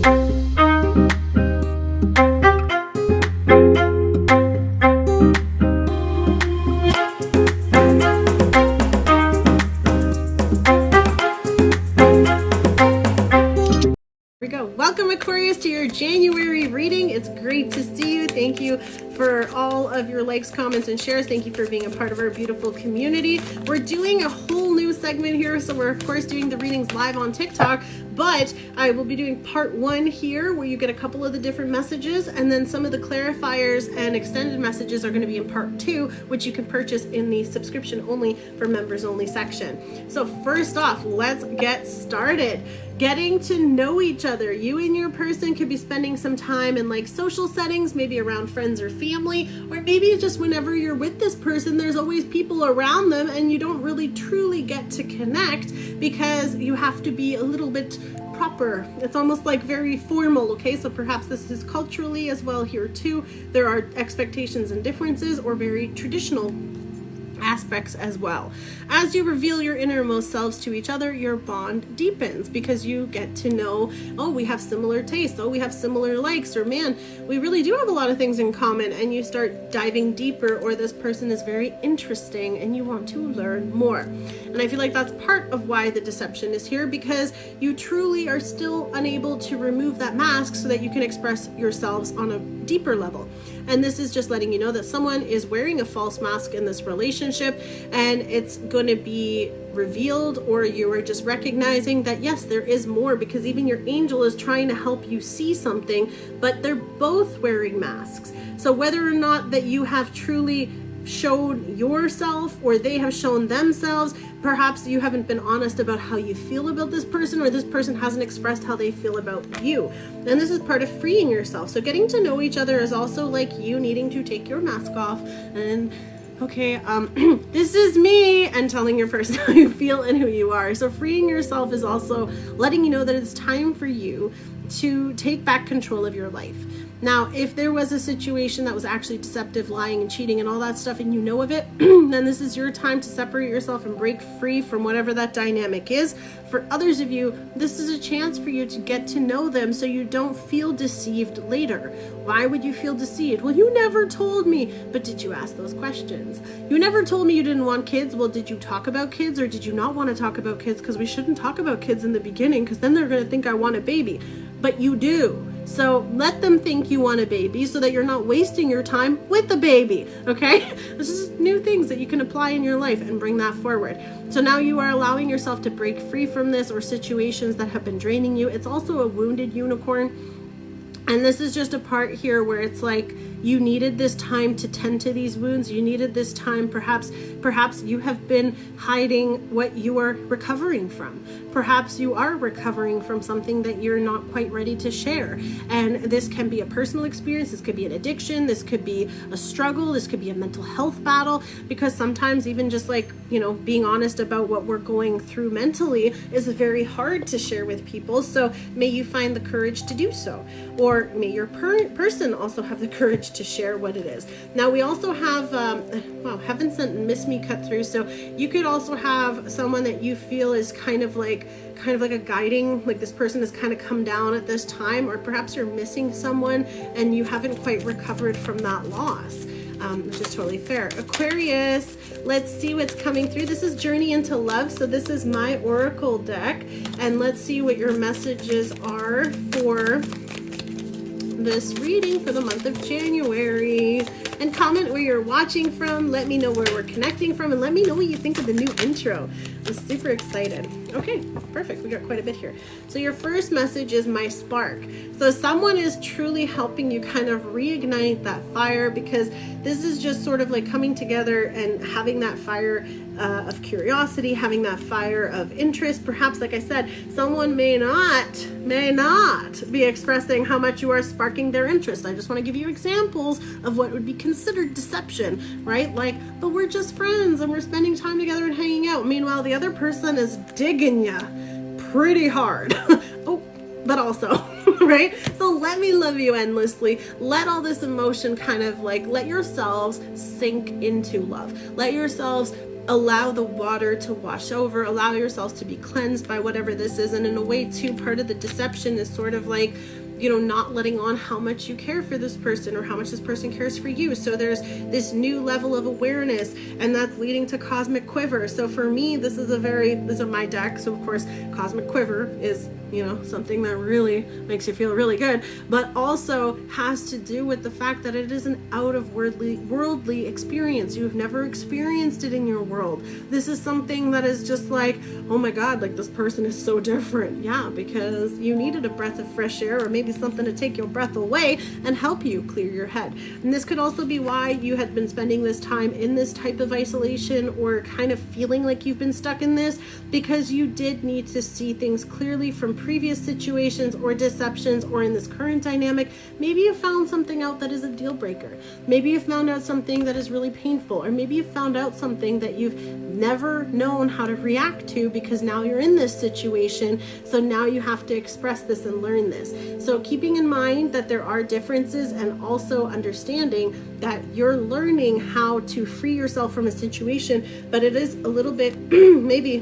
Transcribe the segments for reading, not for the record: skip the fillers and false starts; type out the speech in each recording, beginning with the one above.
Welcome Aquarius to your January reading. It's great to see you. Thank you for all of your likes, comments, and shares. Thank you for being a part of our beautiful community. We're doing a whole new segment here. So we're of course doing the readings live on TikTok, but I will be doing part 1 here where you get a couple of the different messages, and then some of the clarifiers and extended messages are going to be in part 2, which you can purchase in the subscription only for members only section. So first off, let's get started. Getting to know each other. You and your person could be spending some time in like social settings, maybe around friends or family, or maybe just whenever you're with this person, there's always people around them and you don't really truly get to connect because you have to be a little bit proper. It's almost like very formal, okay? So perhaps this is culturally as well here too. There are expectations and differences, or very traditional aspects as well. As you reveal your innermost selves to each other, your bond deepens because you get to know, oh, we have similar tastes, oh, we have similar likes, or man, we really do have a lot of things in common, and you start diving deeper, or this person is very interesting and you want to learn more. And I feel like that's part of why the deception is here, because you truly are still unable to remove that mask so that you can express yourselves on a deeper level. And this is just letting you know that someone is wearing a false mask in this relationship, and it's going to be revealed, or you are just recognizing that yes, there is more, because even your angel is trying to help you see something, but they're both wearing masks. So whether or not that you have truly shown yourself or they have shown themselves, perhaps you haven't been honest about how you feel about this person, or this person hasn't expressed how they feel about you. And this is part of freeing yourself. So getting to know each other is also like you needing to take your mask off and okay, this is me, and telling your person how you feel and who you are. So freeing yourself is also letting you know that it's time for you to take back control of your life. Now, if there was a situation that was actually deceptive, lying and cheating and all that stuff, and you know of it, then this is your time to separate yourself and break free from whatever that dynamic is. For others of you, this is a chance for you to get to know them so you don't feel deceived later. Why would you feel deceived? Well, you never told me. But did you ask those questions? You never told me you didn't want kids. Well, did you talk about kids, or did you not want to talk about kids? Because we shouldn't talk about kids in the beginning, because then they're going to think I want a baby. But you do. So let them think you want a baby so that you're not wasting your time with the baby, okay? This is new things that you can apply in your life and bring that forward. So now you are allowing yourself to break free from this, or situations that have been draining you. It's also a wounded unicorn. And this is just a part here where it's like you needed this time to tend to these wounds. You needed this time. Perhaps you have been hiding what you are recovering from. Perhaps you are recovering from something that you're not quite ready to share. And this can be a personal experience. This could be an addiction. This could be a struggle. This could be a mental health battle, because sometimes even just like, you know, being honest about what we're going through mentally is very hard to share with people. So may you find the courage to do so. Or may your person also have the courage to share what it is. Now we also have, wow, heaven sent and miss me cut through. So you could also have someone that you feel is kind of like a guiding, like this person has kind of come down at this time, or perhaps you're missing someone and you haven't quite recovered from that loss. Which is totally fair. Aquarius, let's see what's coming through. This is Journey into Love. So this is my Oracle deck, and let's see what your messages are for this reading for the month of January. And comment where you're watching from, let me know where we're connecting from, and let me know what you think of the new intro. I'm super excited. Okay, perfect. We got quite a bit here. So your first message is my spark. So someone is truly helping you kind of reignite that fire, because this is just sort of like coming together and having that fire of curiosity, having that fire of interest. Perhaps, like I said, someone may not be expressing how much you are sparking their interest. I just want to give you examples of what would be considered deception, right? Like, but we're just friends and we're spending time together and hanging out. Meanwhile, the other person is digging you pretty hard. Oh, but also, right? So let me love you endlessly. Let all this emotion kind of like, let yourselves sink into love. Let yourselves allow the water to wash over, allow yourselves to be cleansed by whatever this is. And in a way too, part of the deception is sort of like, you know, not letting on how much you care for this person or how much this person cares for you. So there's this new level of awareness, and that's leading to cosmic quiver. So for me, this is my deck. So of course, cosmic quiver is, you know, something that really makes you feel really good, but also has to do with the fact that it is an out of worldly experience. You've never experienced it in your world. This is something that is just like, oh my God, like this person is so different. Yeah, because you needed a breath of fresh air, or maybe something to take your breath away and help you clear your head. And this could also be why you had been spending this time in this type of isolation, or kind of feeling like you've been stuck in this, because you did need to see things clearly from previous situations or deceptions, or in this current dynamic. Maybe you found something out that is a deal breaker. Maybe you found out something that is really painful, or maybe you found out something that you've never known how to react to, because now you're in this situation. So now you have to express this and learn this. So keeping in mind that there are differences, and also understanding that you're learning how to free yourself from a situation, but it is a little bit maybe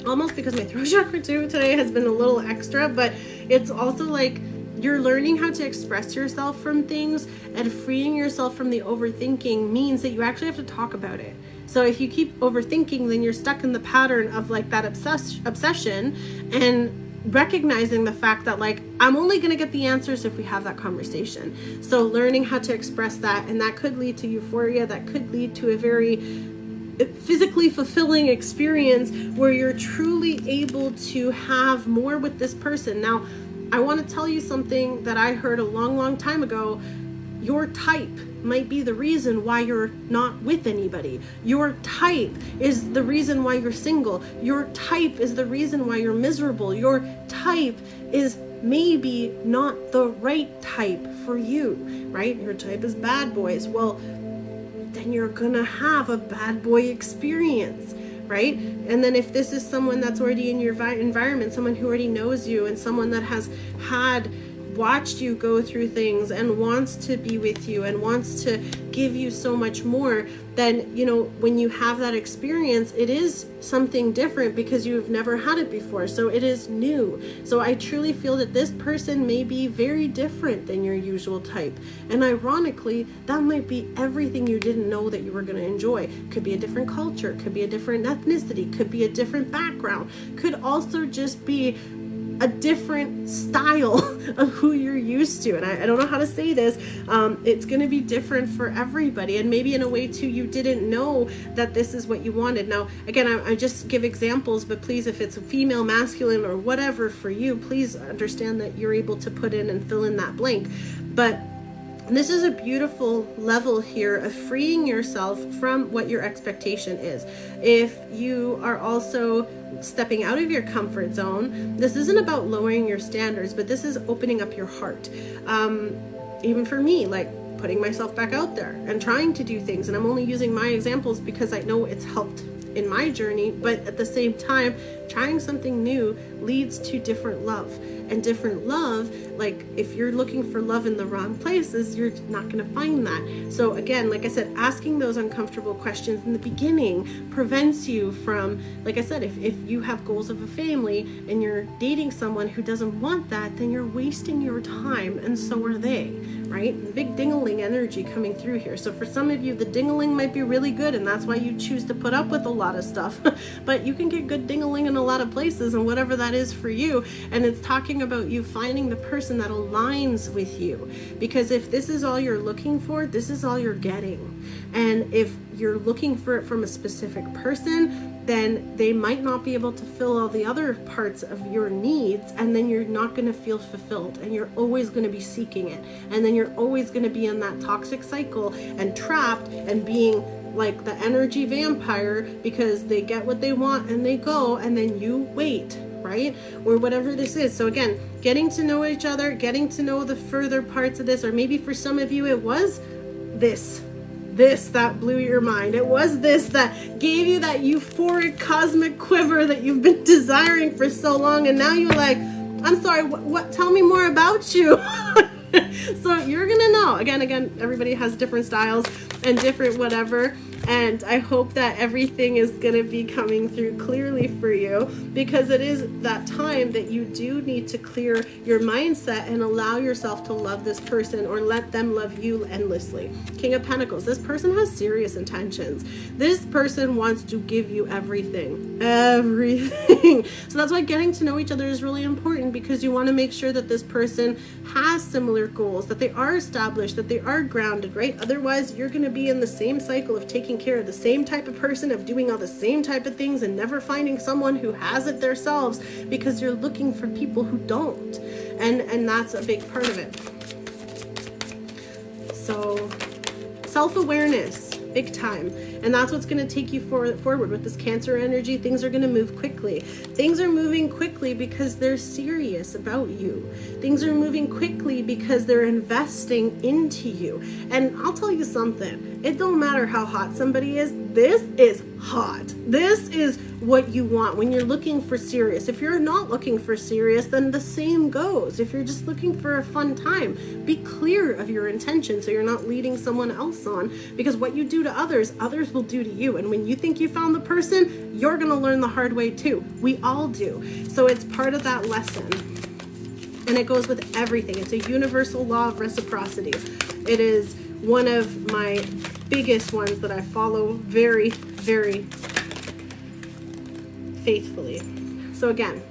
almost, because my throat chakra too today has been a little extra, but it's also like you're learning how to express yourself from things, and freeing yourself from the overthinking means that you actually have to talk about it. So if you keep overthinking, then you're stuck in the pattern of like that obsession, and recognizing the fact that like, I'm only going to get the answers if we have that conversation. So learning how to express that, and that could lead to euphoria, that could lead to a very physically fulfilling experience where you're truly able to have more with this person. Now, I want to tell you something that I heard a long time ago. Your type might be the reason why you're not with anybody. Your type is the reason why you're single. Your type is the reason why you're miserable. Your type is maybe not the right type for you, right? Your type is bad boys. Well, then you're gonna have a bad boy experience, right? And then if this is someone that's already in your environment, someone who already knows you, and someone that has watched you go through things and wants to be with you and wants to give you so much more, then, you know, when you have that experience, it is something different because you've never had it before. So it is new. So I truly feel that this person may be very different than your usual type. And ironically, that might be everything you didn't know that you were going to enjoy. Could be a different culture, could be a different ethnicity, could be a different background, could also just be a different style of who you're used to. And I don't know how to say this. It's going to be different for everybody. And maybe in a way too, you didn't know that this is what you wanted. Now, again, I just give examples, but please, if it's a female, masculine, or whatever for you, please understand that you're able to put in and fill in that blank. But this is a beautiful level here of freeing yourself from what your expectation is. If you are also stepping out of your comfort zone, this isn't about lowering your standards, but this is opening up your heart. Even for me, like putting myself back out there and trying to do things. And I'm only using my examples because I know it's helped in my journey, but at the same time, trying something new leads to different love. And different love, like if you're looking for love in the wrong places, you're not going to find that. So again, like I said, asking those uncomfortable questions in the beginning prevents you from, like I said, if you have goals of a family and you're dating someone who doesn't want that, then you're wasting your time, and so are they, right? The big ding-a-ling energy coming through here. So for some of you, the ding-a-ling might be really good, and that's why you choose to put up with a lot of stuff. But you can get good ding-a-ling in a lot of places, and whatever that is for you. And it's talking about you finding the person that aligns with you, because if this is all you're looking for, this is all you're getting. And if you're looking for it from a specific person, then they might not be able to fill all the other parts of your needs, and then you're not going to feel fulfilled, and you're always going to be seeking it, and then you're always going to be in that toxic cycle and trapped and being like the energy vampire, because they get what they want and they go, and then you wait, right? Or whatever this is. So again, getting to know each other, getting to know the further parts of this, or maybe for some of you it was this that blew your mind. It was this that gave you that euphoric cosmic quiver that you've been desiring for so long, and now you're like, I'm sorry, what tell me more about you. So you're gonna know. Again, everybody has different styles and different whatever, And I hope that everything is going to be coming through clearly for you, because it is that time that you do need to clear your mindset and allow yourself to love this person, or let them love you endlessly. King of Pentacles, this person has serious intentions. This person wants to give you everything. So that's why getting to know each other is really important, because you want to make sure that this person has similar goals, that they are established, that they are grounded, right? Otherwise, you're going to be in the same cycle of taking care of the same type of person, of doing all the same type of things, and never finding someone who has it themselves, because you're looking for people who don't. And that's a big part of it. So self-awareness, big time. And that's what's going to take you forward with this Cancer energy. Things are going to move quickly. Things are moving quickly because they're serious about you. Things are moving quickly because they're investing into you. And I'll tell you something, it don't matter how hot somebody is. This is hot. This is what you want when you're looking for serious. If you're not looking for serious, then the same goes. If you're just looking for a fun time, be clear of your intention so you're not leading someone else on, because what you do to others, others will do to you. And when you think you found the person, you're going to learn the hard way too. We all do. So it's part of that lesson. And it goes with everything. It's a universal law of reciprocity. It is one of my biggest ones that I follow very, very faithfully. So again,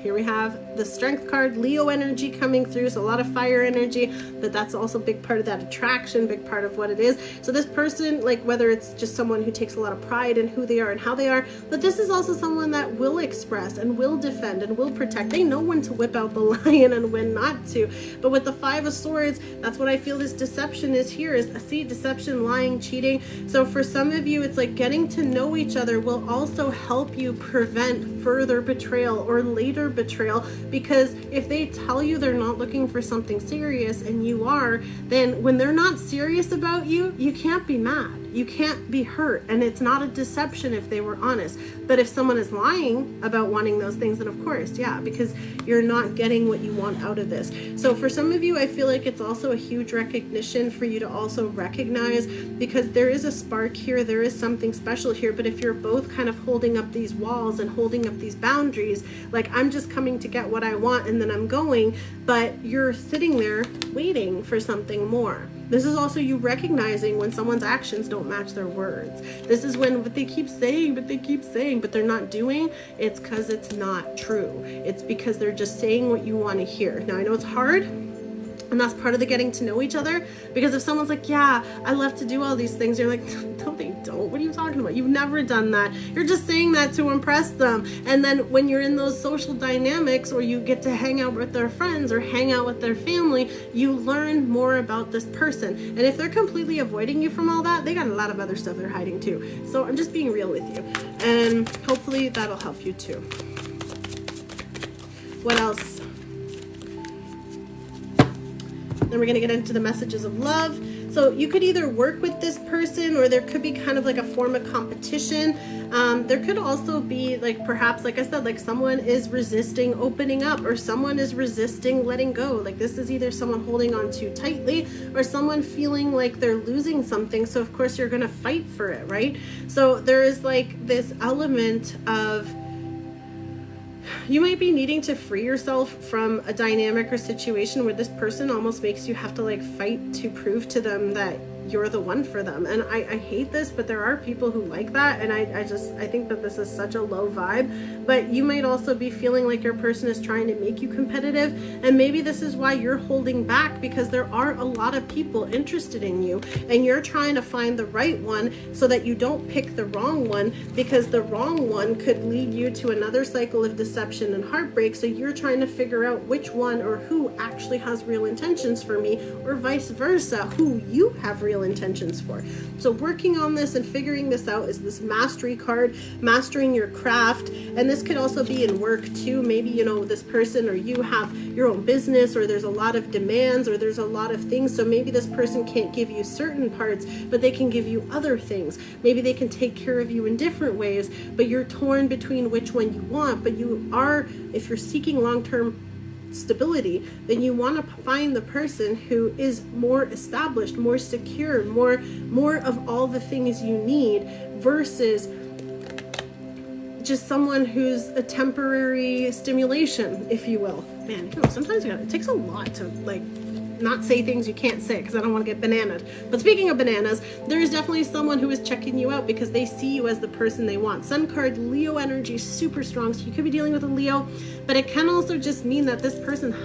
here we have the Strength card, Leo energy coming through, so a lot of fire energy, but that's also a big part of that attraction, big part of what it is. So this person, like whether it's just someone who takes a lot of pride in who they are and how they are, but this is also someone that will express and will defend and will protect. They know when to whip out the lion and when not to. But with the Five of Swords, that's what I feel this deception is here, is see, deception, lying, cheating. So for some of you, it's like getting to know each other will also help you prevent further betrayal or later betrayal, because if they tell you they're not looking for something serious and you are, then when they're not serious about you, you can't be mad. You can't be hurt, and it's not a deception if they were honest. But if someone is lying about wanting those things, then of course, yeah, because you're not getting what you want out of this. So for some of you, I feel like it's also a huge recognition for you to also recognize, because there is a spark here, there is something special here. But if you're both kind of holding up these walls and holding up these boundaries, like I'm just coming to get what I want and then I'm going, but you're sitting there waiting for something more. This is also you recognizing when someone's actions don't match their words. This is when what they keep saying, but they're not doing. It's because it's not true. It's because they're just saying what you want to hear. Now, I know it's hard, and that's part of the getting to know each other, because if someone's like, yeah, I love to do all these things, you're like, no, they don't. What are you talking about? You've never done that. You're just saying that to impress them. And then when you're in those social dynamics, or you get to hang out with their friends or hang out with their family, you learn more about this person. And if they're completely avoiding you from all that, they got a lot of other stuff they're hiding too. So I'm just being real with you. And hopefully that'll help you too. What else? Then we're going to get into the messages of love. So you could either work with this person, or there could be kind of like a form of competition. There could also be like, perhaps, like I said, like someone is resisting opening up, or someone is resisting letting go. Like this is either someone holding on too tightly, or someone feeling like they're losing something. So of course you're going to fight for it, right? So there is like this element of, you might be needing to free yourself from a dynamic or situation where this person almost makes you have to like fight to prove to them that you're the one for them. And I hate this, but there are people who like that, and I think that this is such a low vibe. But you might also be feeling like your person is trying to make you competitive, and maybe this is why you're holding back, because there are a lot of people interested in you, and you're trying to find the right one so that you don't pick the wrong one, because the wrong one could lead you to another cycle of deception and heartbreak. So you're trying to figure out which one or who actually has real intentions for me, or vice versa, who you have real intentions for. So working on this and figuring this out is this mastery card, mastering your craft. And this could also be in work too. Maybe, you know, this person or you have your own business, or there's a lot of demands, or there's a lot of things. So maybe this person can't give you certain parts, but they can give you other things. Maybe they can take care of you in different ways, but you're torn between which one you want. But you are, if you're seeking long-term stability, then you want to find the person who is more established, more secure, more of all the things you need, versus just someone who's a temporary stimulation, if you will. Man, you know, sometimes it takes a lot to like not say things you can't say, because I don't want to get bananaed. But speaking of bananas, there is definitely someone who is checking you out because they see you as the person they want. Sun card, Leo energy, super strong. So you could be dealing with a Leo, but it can also just mean that this person